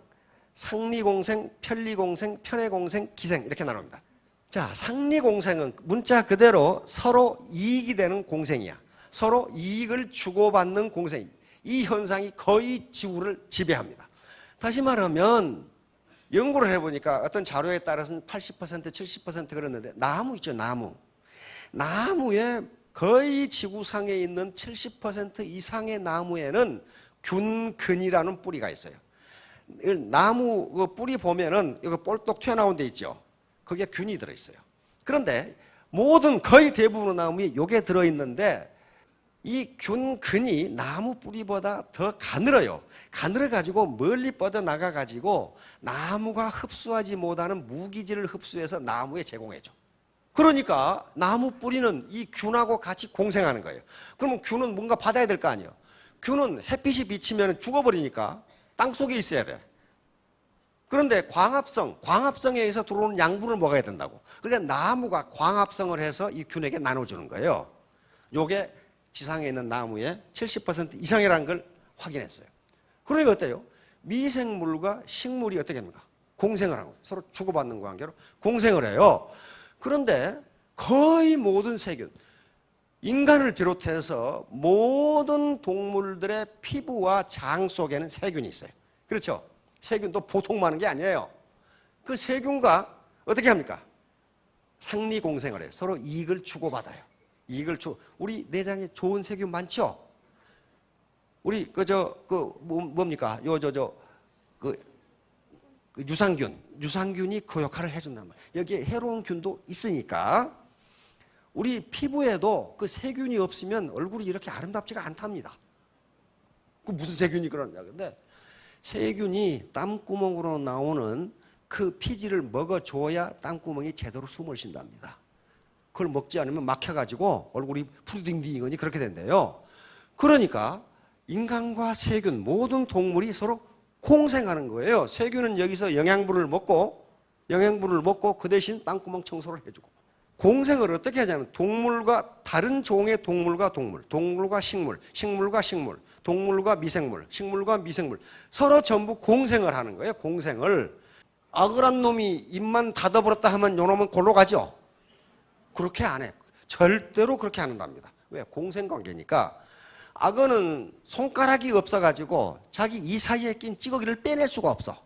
Speaker 1: 상리공생, 편리공생, 편해공생, 기생 이렇게 나눕니다. 자, 상리공생은 문자 그대로 서로 이익이 되는 공생이야. 서로 이익을 주고받는 공생. 이 현상이 거의 지구를 지배합니다. 다시 말하면 연구를 해보니까 어떤 자료에 따라서는 80%, 70% 그랬는데 나무 있죠, 나무. 나무에 거의 지구상에 있는 70% 이상의 나무에는 균근이라는 뿌리가 있어요. 나무 그 뿌리 보면은 이거 볼록 튀어나온 데 있죠. 거기에 균이 들어있어요. 그런데 모든 거의 대부분의 나무에 요게 들어있는데 이 균근이 나무 뿌리보다 더 가늘어요. 가늘어가지고 멀리 뻗어나가가지고 나무가 흡수하지 못하는 무기질을 흡수해서 나무에 제공해줘. 그러니까 나무 뿌리는 이 균하고 같이 공생하는 거예요. 그러면 균은 뭔가 받아야 될 거 아니에요. 균은 햇빛이 비치면 죽어버리니까 땅속에 있어야 돼. 그런데 광합성에 의해서 들어오는 양분을 먹어야 된다고. 그러니까 나무가 광합성을 해서 이 균에게 나눠주는 거예요. 요게 지상에 있는 나무의 70% 이상이라는 걸 확인했어요. 그러니까 어때요? 미생물과 식물이 어떻게 합니까? 공생을 하고 서로 주고받는 관계로 공생을 해요. 그런데 거의 모든 세균, 인간을 비롯해서 모든 동물들의 피부와 장 속에는 세균이 있어요. 그렇죠? 세균도 보통 많은 게 아니에요. 그 세균과 어떻게 합니까? 상리공생을 해요. 서로 이익을 주고받아요. 우리 내장에 좋은 세균 많죠? 우리 뭡니까? 유산균이 그 역할을 해준단 말이에요. 여기에 해로운 균도 있으니까 우리 피부에도 그 세균이 없으면 얼굴이 이렇게 아름답지가 않답니다. 그 무슨 세균이 그러냐? 근데 세균이 땀구멍으로 나오는 그 피지를 먹어줘야 땀구멍이 제대로 숨을 쉰답니다. 그걸 먹지 않으면 막혀가지고 얼굴이 푸딩딩이거니 그렇게 된대요. 그러니까 인간과 세균 모든 동물이 서로 공생하는 거예요. 세균은 여기서 영양분을 먹고 그 대신 땅구멍 청소를 해주고. 공생을 어떻게 하냐면 다른 종의 동물과 식물, 식물과 식물, 동물과 미생물, 식물과 미생물 서로 전부 공생을 하는 거예요. 공생을. 악을한 놈이 입만 닫아버렸다 하면 요놈은 골로 가죠. 그렇게 안 해. 절대로 그렇게 안 한답니다. 왜? 공생관계니까. 악어는 손가락이 없어가지고 자기 이 사이에 낀 찌꺼기를 빼낼 수가 없어.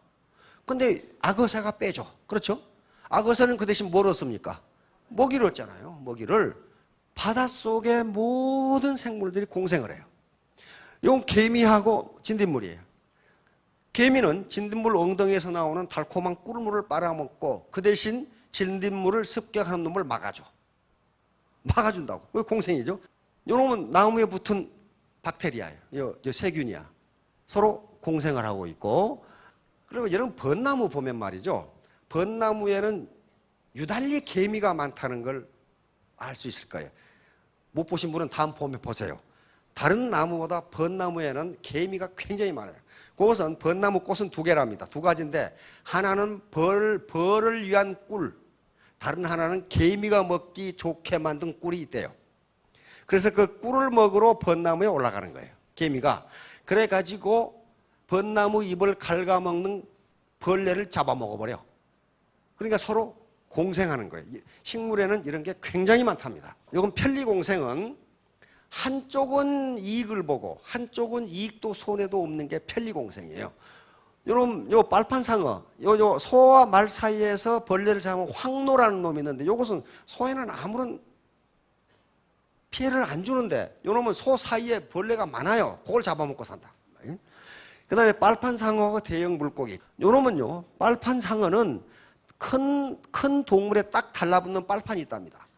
Speaker 1: 근데 악어새가 빼줘. 그렇죠? 악어새는 그 대신 뭘 얻습니까? 먹이를 얻잖아요. 먹이를. 바닷속의 모든 생물들이 공생을 해요. 이건 개미하고 진딧물이에요. 개미는 진딧물 엉덩이에서 나오는 달콤한 꿀물을 빨아먹고 그 대신 진딧물을 습격하는 놈을 막아줘. 막아준다고. 그게 공생이죠. 이놈은 나무에 붙은 박테리아예요. 세균이야. 서로 공생을 하고 있고. 그리고 여러분 벚나무 보면 말이죠. 벚나무에는 유달리 개미가 많다는 걸 알 수 있을 거예요. 못 보신 분은 다음 봄에 보세요. 다른 나무보다 벚나무에는 개미가 굉장히 많아요. 그것은 벚나무 꽃은 두 개랍니다. 두 가지인데 하나는 벌을 위한 꿀, 다른 하나는 개미가 먹기 좋게 만든 꿀이 있대요. 그래서 그 꿀을 먹으러 벚나무에 올라가는 거예요. 개미가. 그래가지고 벚나무 잎을 갉아먹는 벌레를 잡아먹어버려. 그러니까 서로 공생하는 거예요. 식물에는 이런 게 굉장히 많답니다. 이건 편리공생은 한쪽은 이익을 보고 한쪽은 이익도 손해도 없는 게 편리공생이에요. 요놈 요 빨판상어 요 소와 말 사이에서 벌레를 잡으면 황노라는 놈이 있는데 요것은 소에는 아무런 피해를 안 주는데 요놈은 소 사이에 벌레가 많아요. 그걸 잡아먹고 산다. 그 다음에 빨판상어가 대형 물고기. 요놈은요, 빨판상어는 큰 동물에 딱 달라붙는 빨판이 있답니다.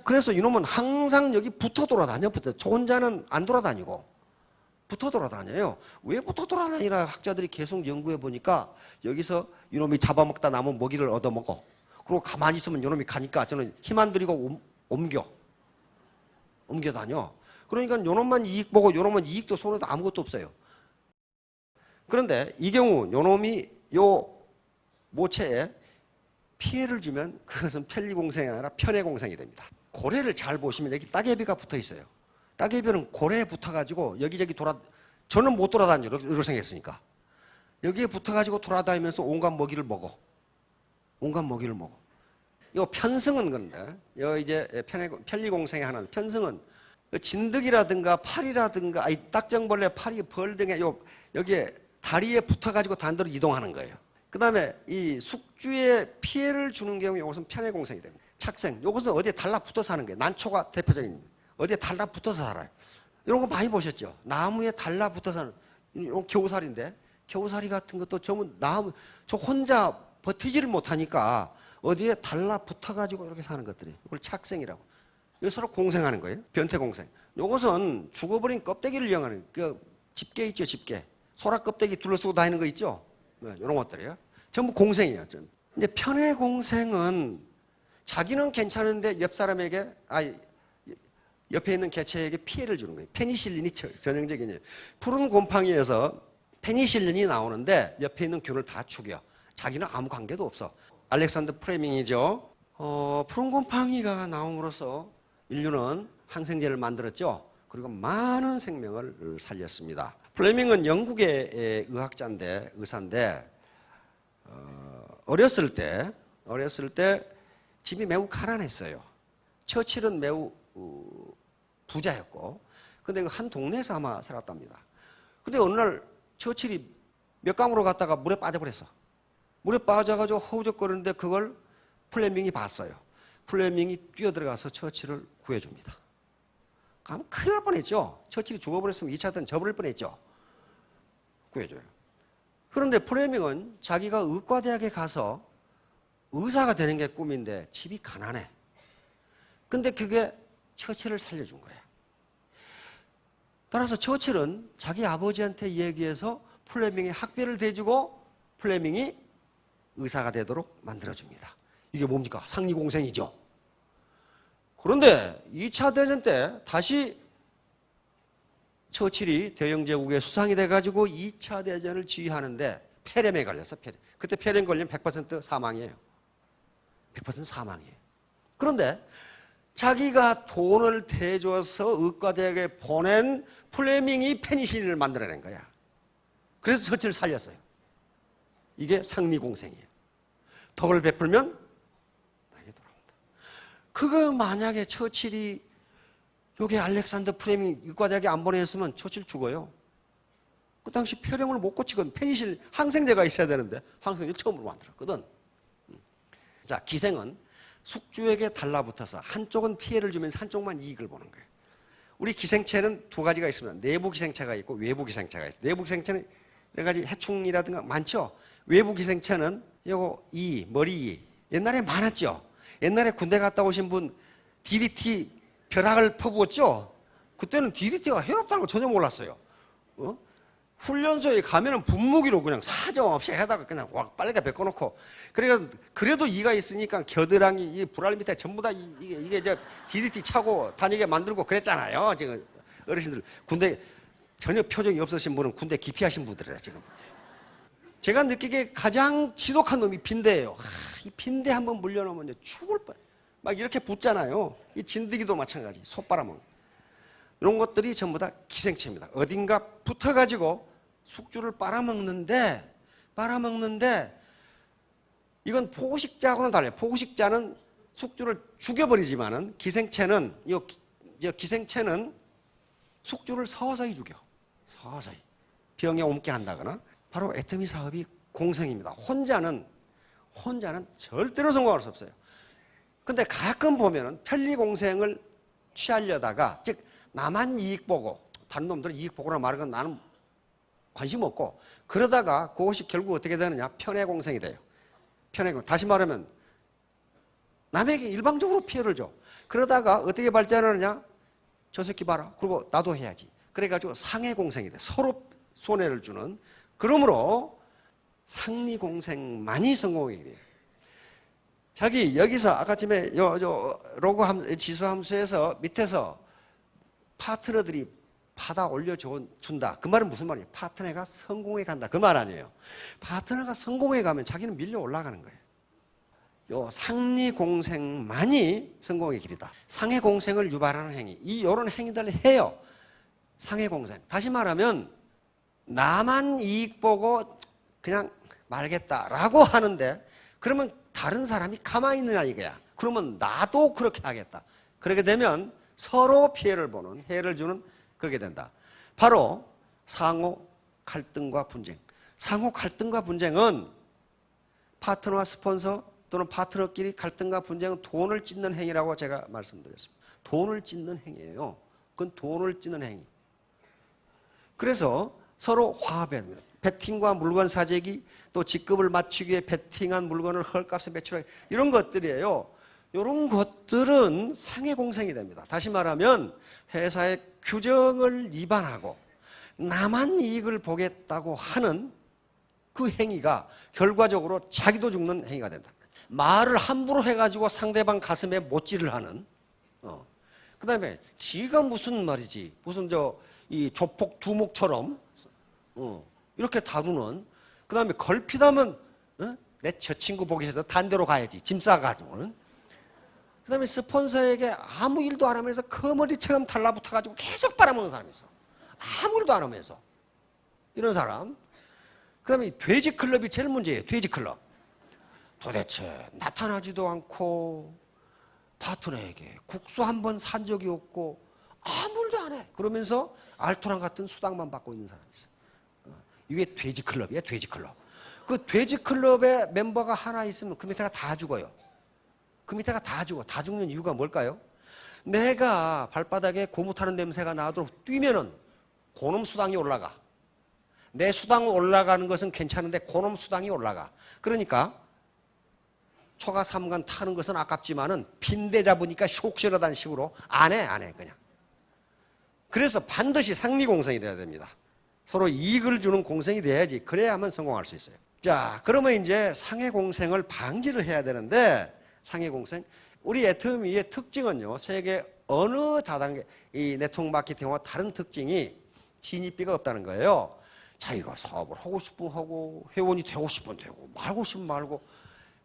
Speaker 1: 그래서 이놈은 항상 여기 붙어 돌아다녀. 저 혼자는 안 돌아다니고 붙어 돌아다녀요. 왜 붙어 돌아다니라 학자들이 계속 연구해 보니까 여기서 이놈이 잡아먹다 남은 먹이를 얻어먹어. 그리고 가만히 있으면 이놈이 가니까 저는 힘 안 들이고 옮겨 다녀. 그러니까 요놈만 이익 보고 요놈은 이익도 손에도 아무것도 없어요. 그런데 이 경우 요놈이 요 모체에 피해를 주면 그것은 편리공생이 아니라 편해공생이 됩니다. 고래를 잘 보시면 여기 따개비가 붙어 있어요. 따개비는 고래에 붙어가지고 여기저기 저는 못 돌아다녀요. 이렇게 생겼으니까. 여기에 붙어가지고 돌아다니면서 온갖 먹이를 먹어. 요 편승은 그런데, 요 이제 편리공생에 하는 편승은 진드기라든가 파리라든가, 딱정벌레, 파리, 벌 등의 여기에 다리에 붙어가지고 단도로 이동하는 거예요. 그 다음에 이 숙주에 피해를 주는 경우에 이것은 편해공생이 됩니다. 착생, 이것은 어디에 달라붙어 사는 거예요. 난초가 대표적인, 어디에 달라붙어서 살아요. 이런 거 많이 보셨죠? 나무에 달라붙어 사는, 이런 겨우살인데, 겨우살이 같은 것도 전부 저 혼자 버티지를 못하니까 어디에 달라붙어가지고 이렇게 사는 것들이, 이걸 착생이라고. 이거 서로 공생하는 거예요. 변태공생. 이것은 죽어버린 껍데기를 이용하는, 집게 있죠, 집게. 소라 껍데기 둘러쓰고 다니는 거 있죠? 네, 이런 것들이에요. 전부 공생이에요. 이제 편해공생은 자기는 괜찮은데 옆 사람에게, 옆에 있는 개체에게 피해를 주는 거예요. 페니실린이 전형적인, 푸른 곰팡이에서 페니실린이 나오는데 옆에 있는 균을 다 죽여. 자기는 아무 관계도 없어. 알렉산더 프레밍이죠. 푸른 곰팡이가 나옴으로써 인류는 항생제를 만들었죠. 그리고 많은 생명을 살렸습니다. 플레밍은 영국의 의사인데 어렸을 때 집이 매우 가난했어요. 처칠은 매우 부자였고, 근데 한 동네에서 아마 살았답니다. 근데 어느 날 처칠이 몇강으로 갔다가 물에 빠져버렸어. 물에 빠져가지고 허우적거리는데 그걸 플레밍이 봤어요. 플레밍이 뛰어들어가서 처칠을 구해줍니다. 그럼 큰일 날 뻔했죠. 처칠이 죽어버렸으면 2차 대전 져버릴 뻔했죠. 구해줘요. 그런데 플레밍은 자기가 의과대학에 가서 의사가 되는 게 꿈인데 집이 가난해. 근데 그게 처칠을 살려준 거야. 따라서 처칠은 자기 아버지한테 얘기해서 플레밍의 학비를 대주고 플레밍이 의사가 되도록 만들어줍니다. 이게 뭡니까? 상리공생이죠. 그런데 2차 대전 때 다시 처칠이 대영제국의 수상이 돼가지고 2차 대전을 지휘하는데 폐렴에 걸렸어. 그때 폐렴 걸리면 100% 사망이에요. 100% 사망이에요. 그런데 자기가 돈을 대줘서 의과대학에 보낸 플레밍이 페니실린을 만들어낸 거야. 그래서 처칠을 살렸어요. 이게 상리공생이에요. 덕을 베풀면 나에게 돌아온다. 그거 만약에 처칠이 요게 알렉산더 프레밍 의과대학에 안 보냈으면 처칠 죽어요. 그 당시 폐렴을 못 고치거든. 페니실린 항생제가 있어야 되는데 항생제 처음으로 만들었거든. 자, 기생은 숙주에게 달라붙어서 한쪽은 피해를 주면서 한쪽만 이익을 보는 거예요. 우리 기생체는 두 가지가 있습니다. 내부 기생체가 있고 외부 기생체가 있어요. 내부 기생체는 여러 가지 해충이라든가 많죠. 외부 기생체는 요거 머리 옛날에 많았죠. 옛날에 군대 갔다 오신 분 DDT 벼락을 퍼부었죠. 그때는 DDT가 해롭다는 걸 전혀 몰랐어요. 훈련소에 가면은 분무기로 그냥 사정없이 해다가 그냥 빨리가 뱉어놓고, 그래도 이가 있으니까 겨드랑이 이 불알 밑에 전부 다 이게 저 DDT 차고 다니게 만들고 그랬잖아요. 지금 어르신들 군대 전혀 표정이 없으신 분은 군대 기피하신 분들이라 지금. 제가 느끼기에 가장 지독한 놈이 빈대예요. 이 빈대 한번 물려놓으면 죽을 뻔. 막 이렇게 붙잖아요. 이 진드기도 마찬가지. 소 빨아먹는. 이런 것들이 전부 다 기생체입니다. 어딘가 붙어가지고 숙주를 빨아먹는데 이건 포식자하고는 달라요. 포식자는 숙주를 죽여버리지만은 기생체는 숙주를 서서히 죽여. 서서히. 병에 옮게 한다거나 바로 애터미 사업이 공생입니다. 혼자는 절대로 성공할 수 없어요. 근데 가끔 보면은 편리공생을 취하려다가, 즉 나만 이익 보고 다른 놈들은 이익 보고라 말하는 건 나는 관심 없고, 그러다가 그것이 결국 어떻게 되느냐, 편애공생이 돼요. 편애공. 다시 말하면 남에게 일방적으로 피해를 줘. 그러다가 어떻게 발전하느냐, 저 새끼 봐라, 그리고 나도 해야지. 그래가지고 상해공생이 돼. 서로 손해를 주는. 그러므로 상리공생만이 성공의 길이에요. 자기 여기서 아까쯤에 로그 지수함수에서 밑에서 파트너들이 받아 올려준다. 그 말은 무슨 말이에요? 파트너가 성공해 간다. 그 말 아니에요. 파트너가 성공해 가면 자기는 밀려 올라가는 거예요. 요 상리공생만이 성공의 길이다. 상해공생을 유발하는 행위. 이런 행위들을 해요. 상해공생. 다시 말하면 나만 이익 보고 그냥 말겠다라고 하는데, 그러면 다른 사람이 가만히 있느냐 이거야. 그러면 나도 그렇게 하겠다. 그렇게 되면 서로 피해를 보는, 해를 주는, 그렇게 된다. 바로 상호 갈등과 분쟁. 상호 갈등과 분쟁은 파트너와 스폰서 또는 파트너끼리 갈등과 분쟁은 돈을 찢는 행위라고 제가 말씀드렸습니다. 돈을 찢는 행위예요. 그건 돈을 찢는 행위. 그래서 서로 화합해야 됩니다. 베팅과 물건 사재기, 또 직급을 맞추기 위해 베팅한 물건을 헐값에 매출하기, 이런 것들이에요. 이런 것들은 상해공생이 됩니다. 다시 말하면 회사의 규정을 위반하고 나만 이익을 보겠다고 하는 그 행위가 결과적으로 자기도 죽는 행위가 된다. 말을 함부로 해가지고 상대방 가슴에 못질을 하는, 그 다음에 지가 무슨 말이지, 무슨 이 조폭 두목처럼 이렇게 다루는, 그 다음에 걸핏하면 내 저 친구 보기 싫어서 단대로 가야지, 짐 싸가지고는. 그 다음에 스폰서에게 아무 일도 안 하면서 거머리처럼 달라붙어가지고 계속 빨아먹는 사람이 있어. 아무 일도 안 하면서. 이런 사람. 그 다음에 돼지클럽이 제일 문제예요. 돼지클럽. 도대체 나타나지도 않고 파트너에게 국수 한 번 산 적이 없고 아무 일도 안 해. 그러면서 알토란 같은 수당만 받고 있는 사람이 있어요. 이게 돼지클럽이에요. 돼지클럽. 그 돼지클럽에 멤버가 하나 있으면 그 밑에가 다 죽어요. 그 밑에가 다 죽어. 다 죽는 이유가 뭘까요? 내가 발바닥에 고무 타는 냄새가 나도록 뛰면은 고놈 수당이 올라가. 내 수당 올라가는 것은 괜찮은데 고놈 수당이 올라가. 그러니까 초가 삼간 타는 것은 아깝지만은 빈대 잡으니까 쇽시러다는 식으로 안 해 그냥. 그래서 반드시 상리공생이 돼야 됩니다. 서로 이익을 주는 공생이 돼야지. 그래야만 성공할 수 있어요. 자, 그러면 이제 상해공생을 방지를 해야 되는데, 상해공생, 우리 애터미의 특징은요, 세계 어느 다단계 이 네트워크 마케팅과 다른 특징이 진입비가 없다는 거예요. 자기가 사업을 하고 싶으면 하고 회원이 되고 싶으면 되고 말고 싶으면 말고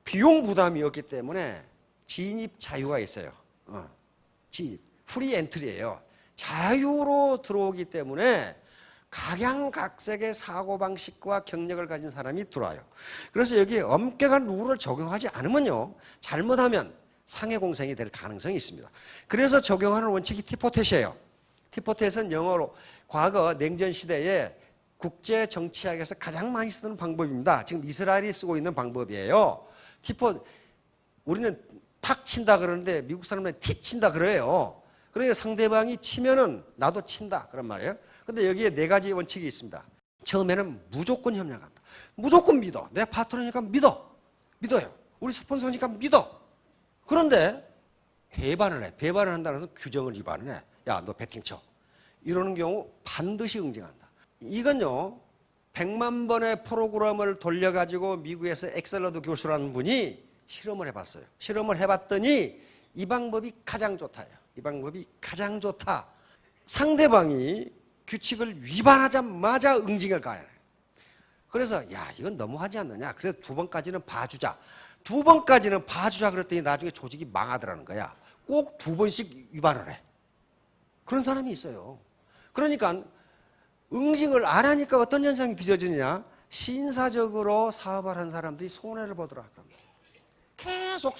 Speaker 1: 비용 부담이 없기 때문에 진입 자유가 있어요. 진입, 프리 엔트리예요. 자유로 들어오기 때문에 각양각색의 사고방식과 경력을 가진 사람이 들어와요. 그래서 여기에 엄격한 룰을 적용하지 않으면요, 잘못하면 상해공생이 될 가능성이 있습니다. 그래서 적용하는 원칙이 티포텟이에요. 티포텟은 영어로 과거 냉전 시대에 국제 정치학에서 가장 많이 쓰는 방법입니다. 지금 이스라엘이 쓰고 있는 방법이에요. 우리는 탁 친다 그러는데 미국 사람들은 티 친다 그래요. 그러니까 상대방이 치면은 나도 친다 그런 말이에요. 근데 여기에 네 가지 원칙이 있습니다. 처음에는 무조건 협력한다. 무조건 믿어. 내 파트너니까 믿어요. 우리 스폰서니까 믿어. 그런데 배반을 해. 배반을 한다는 것은 규정을 위반을 해. 야, 너 배팅 쳐. 이러는 경우 반드시 응징한다. 이건요, 100만 번의 프로그램을 돌려가지고 미국에서 엑셀러드 교수라는 분이 실험을 해봤어요. 실험을 해봤더니 이 방법이 가장 좋다요. 이 방법이 가장 좋다. 상대방이 규칙을 위반하자마자 응징을 가야 해요. 그래서 야, 이건 너무하지 않느냐. 그래서 2번까지는 봐주자. 2번까지는 봐주자 그랬더니 나중에 조직이 망하더라는 거야. 꼭 2번씩 위반을 해. 그런 사람이 있어요. 그러니까 응징을 안 하니까 어떤 현상이 빚어지느냐. 신사적으로 사업을 한 사람들이 손해를 보더라. 계속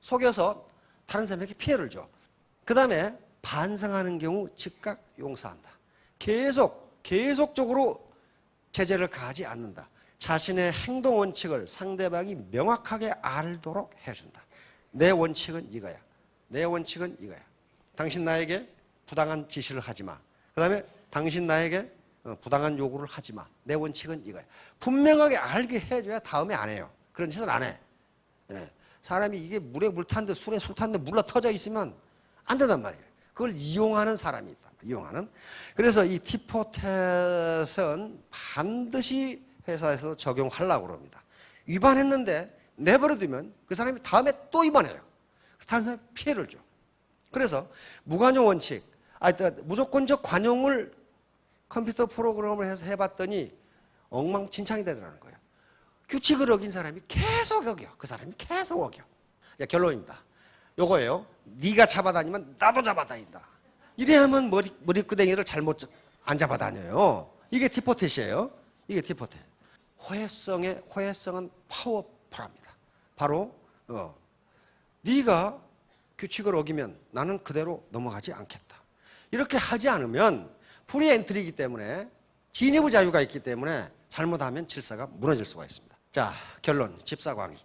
Speaker 1: 속여서 다른 사람에게 피해를 줘. 그 다음에 반성하는 경우 즉각 용서한다. 계속적으로 제재를 가하지 않는다. 자신의 행동 원칙을 상대방이 명확하게 알도록 해준다. 내 원칙은 이거야. 내 원칙은 이거야. 당신 나에게 부당한 지시를 하지 마. 그 다음에 당신 나에게 부당한 요구를 하지 마. 내 원칙은 이거야. 분명하게 알게 해줘야 다음에 안 해요. 그런 짓을 안 해. 예. 사람이 이게 물에 물 탔는데 술에 술 탔는데 물러 터져 있으면 안 된단 말이에요. 그걸 이용하는 사람이 있다. 이용하는. 그래서 이 티포텟은 반드시 회사에서 적용하려고 그럽니다. 위반했는데 내버려두면 그 사람이 다음에 또 위반해요. 다른 사람이 피해를 줘. 그래서 무관용 원칙, 무조건적 관용을 컴퓨터 프로그램을 해서 해봤더니 엉망진창이 되더라는 거예요. 규칙을 어긴 사람이 계속 어겨. 그 사람이 계속 어겨. 자, 결론입니다. 요거예요. 네가 잡아다니면 나도 잡아다닌다. 이래야만 머리끄댕이를 잘못 안 잡아다녀요. 이게 티포텟이에요. 이게 티포텟. 호혜성은 파워풀합니다. 바로 네가 규칙을 어기면 나는 그대로 넘어가지 않겠다. 이렇게 하지 않으면 프리 엔트리이기 때문에 진입의 자유가 있기 때문에 잘못하면 질서가 무너질 수가 있습니다. 자, 결론. 집사광의.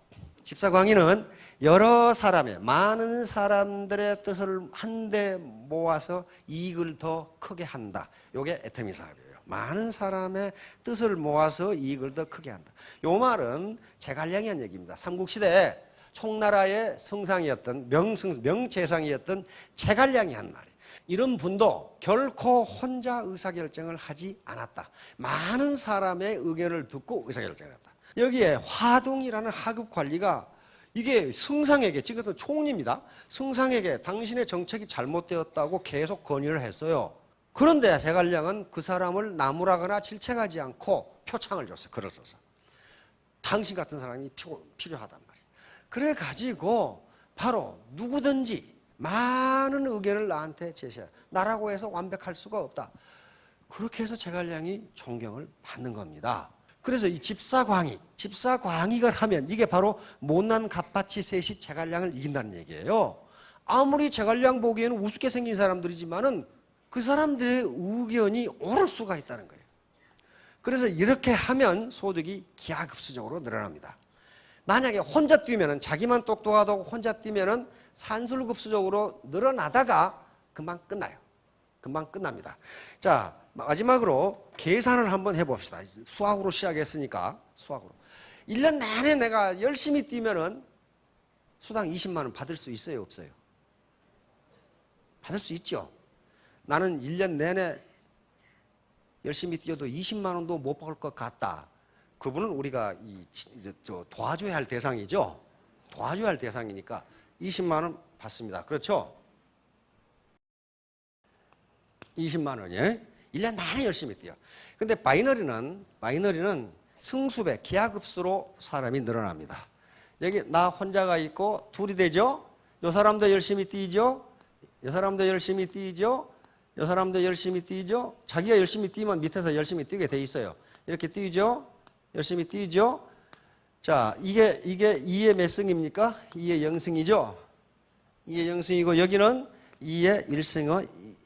Speaker 1: 집사광의는 여러 사람의, 많은 사람들의 뜻을 한데 모아서 이익을 더 크게 한다. 이게 애터미 사업이에요. 많은 사람의 뜻을 모아서 이익을 더 크게 한다. 요 말은 제갈량이 한 얘기입니다. 삼국시대에 총나라의 성상이었던 명재상이었던 제갈량이 한 말이에요. 이런 분도 결코 혼자 의사결정을 하지 않았다. 많은 사람의 의견을 듣고 의사결정을 했다. 여기에 화동이라는 하급 관리가 이게 승상에게, 지금 총리입니다. 승상에게 당신의 정책이 잘못되었다고 계속 건의를 했어요. 그런데 제갈량은 그 사람을 나무라거나 질책하지 않고 표창을 줬어요. 글을 써서. 당신 같은 사람이 필요하단 말이에요. 그래가지고 바로 누구든지 많은 의견을 나한테 제시해. 나라고 해서 완벽할 수가 없다. 그렇게 해서 제갈량이 존경을 받는 겁니다. 그래서 이 집사광익을 하면 이게 바로 못난 갑바치 셋이 제갈량을 이긴다는 얘기예요. 아무리 제갈량 보기에는 우습게 생긴 사람들이지만은 그 사람들의 의견이 옳을 수가 있다는 거예요. 그래서 이렇게 하면 소득이 기하급수적으로 늘어납니다. 만약에 혼자 뛰면은 자기만 똑똑하다고 혼자 뛰면은 산술급수적으로 늘어나다가 금방 끝나요. 금방 끝납니다. 자, 마지막으로 계산을 한번 해봅시다. 수학으로 시작했으니까 수학으로. 1년 내내 내가 열심히 뛰면은 수당 20만 원 받을 수 있어요, 없어요? 받을 수 있죠. 나는 1년 내내 열심히 뛰어도 20만 원도 못 받을 것 같다. 그분은 우리가 도와줘야 할 대상이죠. 도와줘야 할 대상이니까 20만 원 받습니다. 그렇죠? 20만 원이에요. 1년 내내 열심히 뛰어. 근데 바이너리는 승수배, 기하급수로 사람이 늘어납니다. 여기 나 혼자가 있고 둘이 되죠? 요 사람도 열심히 뛰죠? 요 사람도 열심히 뛰죠? 요 사람도 열심히 뛰죠? 자기가 열심히 뛰면 밑에서 열심히 뛰게 돼 있어요. 이렇게 뛰죠? 열심히 뛰죠? 자, 이게 2의 몇 승입니까? 2의 0승이죠? 2의 0승이고 여기는 2의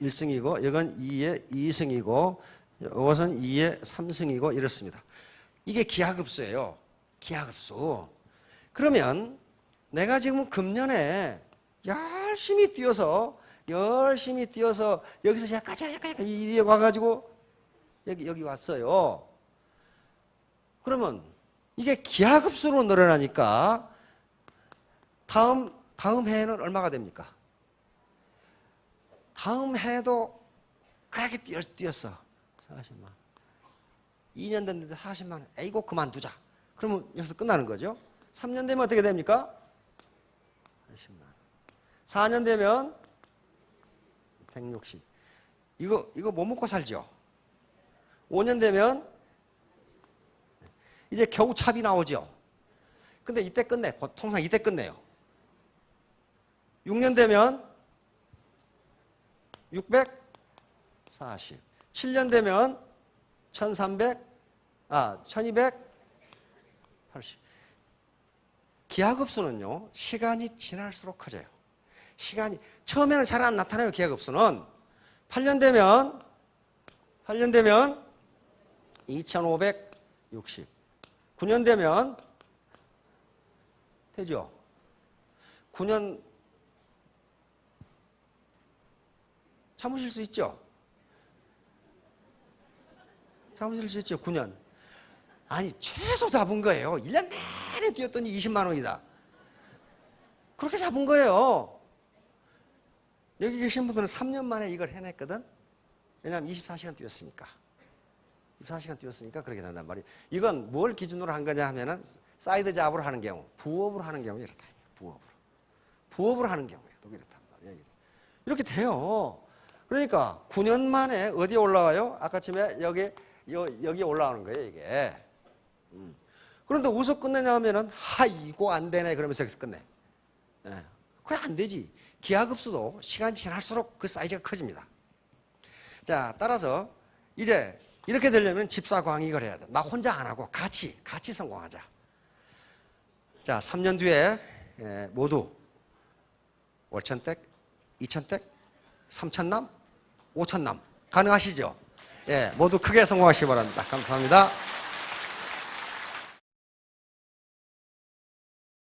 Speaker 1: 1승이고 이건 2의 2승이고 이것은 2의 3승이고 이렇습니다. 이게 기하급수예요. 기하급수. 그러면 내가 지금 금년에 열심히 뛰어서 여기서 약간 이리 와가지고 여기 왔어요. 그러면 이게 기하급수로 늘어나니까 다음 해에는 얼마가 됩니까? 다음 해도 그렇게 뛰었어. 40만. 2년 됐는데 40만 원. 에이고 그만두자. 그러면 여기서 끝나는 거죠. 3년 되면 어떻게 됩니까? 80만 원. 4년 되면 160. 이거 못 먹고 살죠. 5년 되면 이제 겨우 차비 나오죠. 근데 이때 끝내. 통상 이때 끝내요. 6년 되면 640. 7년 되면 1280. 기하급수는요, 시간이 지날수록 커져요. 처음에는 잘 안 나타나요, 기하급수는. 8년 되면 2560. 9년 되면 되죠? 9년 참으실 수 있죠? 참으실 수 있죠? 9년. 아니, 최소 잡은 거예요. 1년 내내 뛰었더니 20만 원이다. 그렇게 잡은 거예요. 여기 계신 분들은 3년 만에 이걸 해냈거든? 왜냐하면 24시간 뛰었으니까. 24시간 뛰었으니까 그렇게 된단 말이에요. 이건 뭘 기준으로 한 거냐 하면은 사이드 잡으로 하는 경우, 부업으로 하는 경우 이렇다. 부업으로. 부업으로 하는 경우에 또 이렇단 말이에요. 이렇게 돼요. 그러니까 9년 만에 어디에 올라와요? 아까쯤에 여기 올라오는 거예요, 이게. 그런데 어디서 끝내냐 하면은, 이거 안 되네. 그러면서 여기서 끝내. 예. 그게 안 되지. 기하급수도 시간이 지날수록 그 사이즈가 커집니다. 자, 따라서 이제 이렇게 되려면 집사광익을 해야 돼. 나 혼자 안 하고 같이 성공하자. 자, 3년 뒤에 모두 월천댁, 이천댁, 삼천남, 오천남 가능하시죠? 예, 모두 크게 성공하시기 바랍니다. 감사합니다.